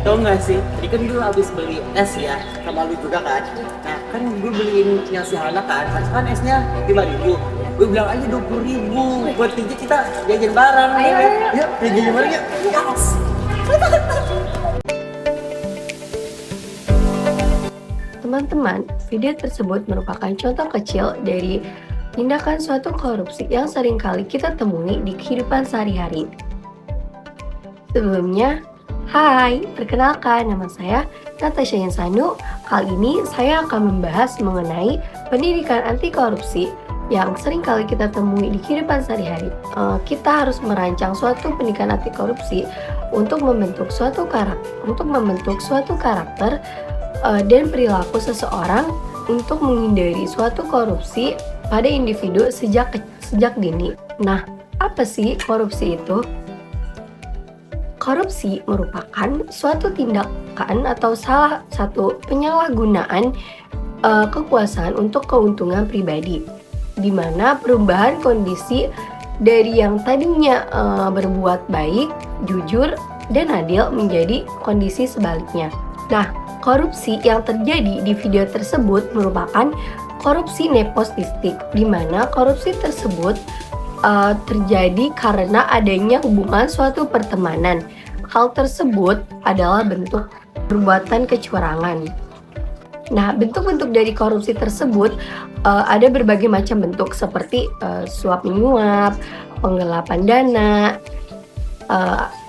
Tau gak sih, tadi kan gue habis beli es ya, sama lu juga kan. Nah kan gue beliin yang si Hana kan esnya 5.000. Gue bilang aja 20.000, buat tiga kita jajan bareng. Ayo. Yuk, jajan bareng yuk. Yes. Teman-teman, video tersebut merupakan contoh kecil dari tindakan suatu korupsi yang seringkali kita temui di kehidupan sehari-hari. Sebelumnya, hai, perkenalkan nama saya Natasha Yansanu. Kali ini saya akan membahas mengenai pendidikan anti korupsi yang seringkali kita temui di kehidupan sehari-hari. Kita harus merancang suatu pendidikan anti korupsi untuk membentuk suatu karakter dan perilaku seseorang untuk menghindari suatu korupsi pada individu sejak dini. Nah, apa sih korupsi itu? Korupsi merupakan suatu tindakan atau salah satu penyalahgunaan kekuasaan untuk keuntungan pribadi, di mana perubahan kondisi dari yang tadinya berbuat baik, jujur, dan adil menjadi kondisi sebaliknya. Nah, korupsi yang terjadi di video tersebut merupakan korupsi nepotistik, di mana korupsi tersebut terjadi karena adanya hubungan suatu pertemanan. Hal tersebut adalah bentuk perbuatan kecurangan. Nah, bentuk-bentuk dari korupsi tersebut ada berbagai macam bentuk seperti suap menyuap, penggelapan dana,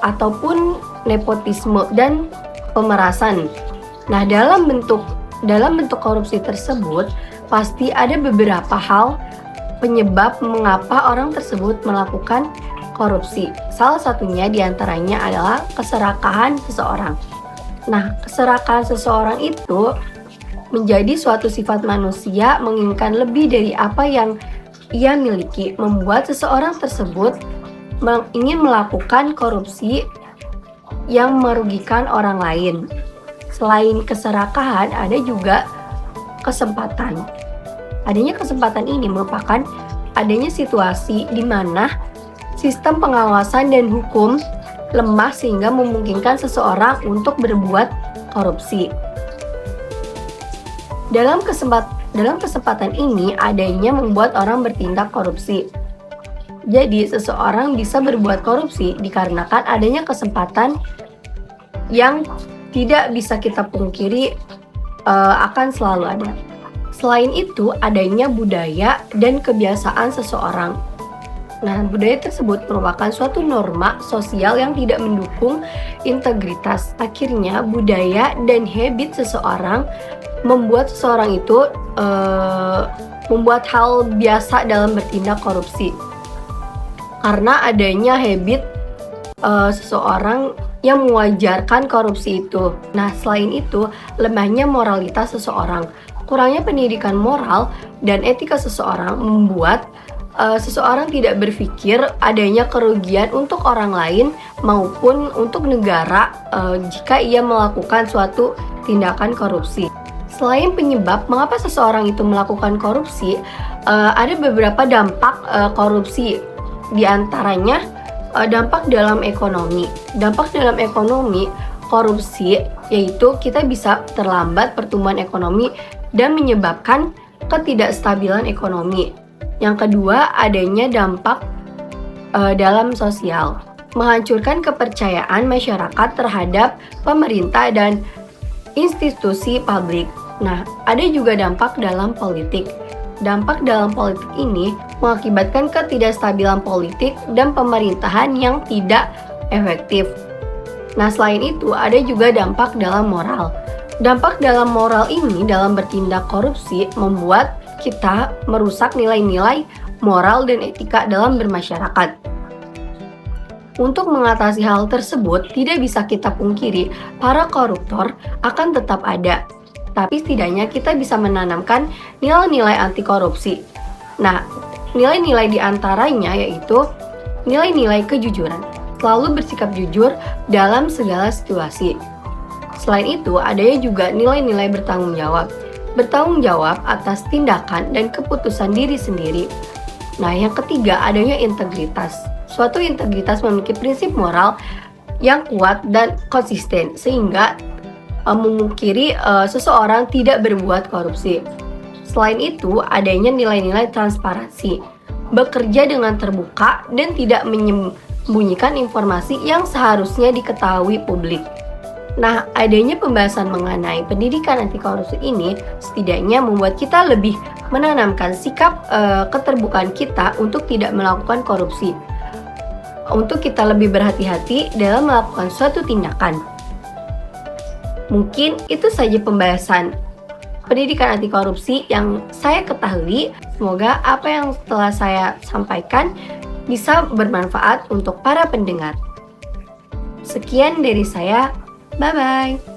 ataupun nepotisme dan pemerasan. Nah, dalam bentuk korupsi tersebut pasti ada beberapa hal penyebab mengapa orang tersebut melakukan korupsi. Salah satunya diantaranya adalah keserakahan seseorang. Nah, keserakahan seseorang itu menjadi suatu sifat manusia menginginkan lebih dari apa yang ia miliki, membuat seseorang tersebut ingin melakukan korupsi yang merugikan orang lain. Selain keserakahan, ada juga kesempatan. Adanya kesempatan ini merupakan adanya situasi di mana sistem pengawasan dan hukum lemah sehingga memungkinkan seseorang untuk berbuat korupsi. Dalam kesempatan ini adanya membuat orang bertindak korupsi. Jadi seseorang bisa berbuat korupsi dikarenakan adanya kesempatan yang tidak bisa kita pungkiri akan selalu ada. Selain itu, adanya budaya dan kebiasaan seseorang. Nah, budaya tersebut merupakan suatu norma sosial yang tidak mendukung integritas. Akhirnya, budaya dan habit seseorang membuat seseorang itu membuat hal biasa dalam bertindak korupsi. Karena adanya habit seseorang yang mewajarkan korupsi itu. Nah, selain itu, lemahnya moralitas seseorang. Kurangnya pendidikan moral dan etika seseorang membuat seseorang tidak berpikir adanya kerugian untuk orang lain maupun untuk negara jika ia melakukan suatu tindakan korupsi. Selain penyebab mengapa seseorang itu melakukan korupsi, ada beberapa dampak korupsi. Di antaranya dampak dalam ekonomi. Dampak dalam ekonomi korupsi yaitu kita bisa terlambat pertumbuhan ekonomi dan menyebabkan ketidakstabilan ekonomi. Yang kedua, adanya dampak dalam sosial, menghancurkan kepercayaan masyarakat terhadap pemerintah dan institusi publik. Nah, ada juga dampak dalam politik. Dampak dalam politik ini mengakibatkan ketidakstabilan politik dan pemerintahan yang tidak efektif. Nah, selain itu ada juga dampak dalam moral. Dampak dalam moral ini dalam bertindak korupsi membuat kita merusak nilai-nilai moral dan etika dalam bermasyarakat. Untuk mengatasi hal tersebut, tidak bisa kita pungkiri para koruptor akan tetap ada. Tapi setidaknya kita bisa menanamkan nilai-nilai anti korupsi. Nah, nilai-nilai diantaranya yaitu nilai-nilai kejujuran. Selalu bersikap jujur dalam segala situasi. Selain itu, adanya juga nilai-nilai bertanggung jawab. Bertanggung jawab atas tindakan dan keputusan diri sendiri. Nah, yang ketiga adanya integritas. Suatu integritas memiliki prinsip moral yang kuat dan konsisten sehingga memungkiri seseorang tidak berbuat korupsi. Selain itu, adanya nilai-nilai transparansi, bekerja dengan terbuka dan tidak menyembunyikan informasi yang seharusnya diketahui publik. Nah, adanya pembahasan mengenai pendidikan anti korupsi ini setidaknya membuat kita lebih menanamkan sikap keterbukaan kita untuk tidak melakukan korupsi. Untuk kita lebih berhati-hati dalam melakukan suatu tindakan. Mungkin itu saja pembahasan pendidikan anti korupsi yang saya ketahui. Semoga apa yang telah saya sampaikan bisa bermanfaat untuk para pendengar. Sekian dari saya. Bye-bye.